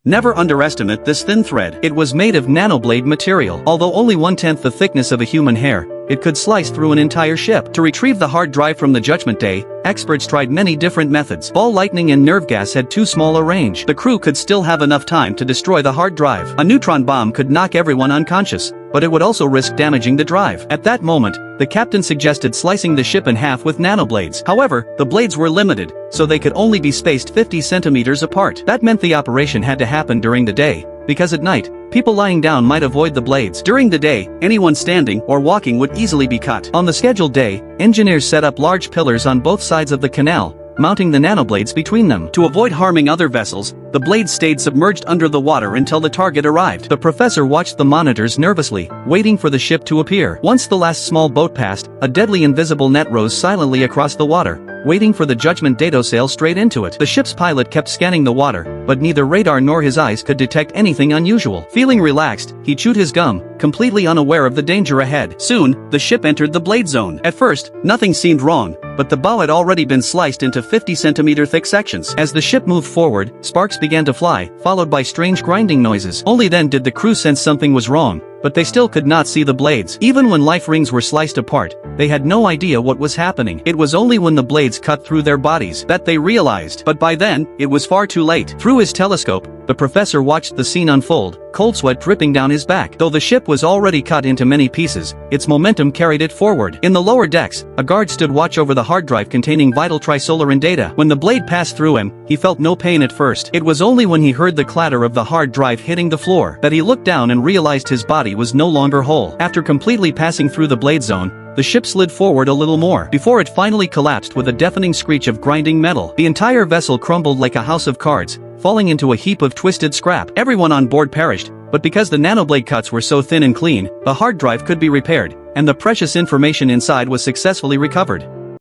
Never underestimate this thin thread. It was made of nanoblade material. Although only 1/10 the thickness of a human hair, it could slice through an entire ship. To retrieve the hard drive from the Judgment Day, experts tried many different methods. Ball lightning and nerve gas had too small a range. The crew could still have enough time to destroy the hard drive. A neutron bomb could knock everyone unconscious, but it would also risk damaging the drive. At that moment, the captain suggested slicing the ship in half with nanoblades. However, the blades were limited, so they could only be spaced 50 centimeters apart. That meant the operation had to happen during the day, because at night, people lying down might avoid the blades. During the day, anyone standing or walking would easily be cut. On the scheduled day, engineers set up large pillars on both sides of the canal, mounting the nanoblades between them. To avoid harming other vessels, the blades stayed submerged under the water until the target arrived. The professor watched the monitors nervously, waiting for the ship to appear. Once the last small boat passed, a deadly invisible net rose silently across the water, waiting for the Judgment Day to sail straight into it. The ship's pilot kept scanning the water, but neither radar nor his eyes could detect anything unusual. Feeling relaxed, he chewed his gum, completely unaware of the danger ahead. Soon, the ship entered the blade zone. At first, nothing seemed wrong, but the bow had already been sliced into 50-centimeter thick sections. As the ship moved forward, sparks began to fly, followed by strange grinding noises. Only then did the crew sense something was wrong, but they still could not see the blades. Even when life rings were sliced apart, they had no idea what was happening. It was only when the blades cut through their bodies that they realized. But by then, it was far too late. Through his telescope, the professor watched the scene unfold, cold sweat dripping down his back. Though the ship was already cut into many pieces, its momentum carried it forward. In the lower decks, a guard stood watch over the hard drive containing vital Trisolaran data. When the blade passed through him, he felt no pain at first. It was only when he heard the clatter of the hard drive hitting the floor that he looked down and realized his body was no longer whole. After completely passing through the blade zone, the ship slid forward a little more, before it finally collapsed with a deafening screech of grinding metal. The entire vessel crumbled like a house of cards, falling into a heap of twisted scrap. Everyone on board perished, but because the nanoblade cuts were so thin and clean, the hard drive could be repaired, and the precious information inside was successfully recovered.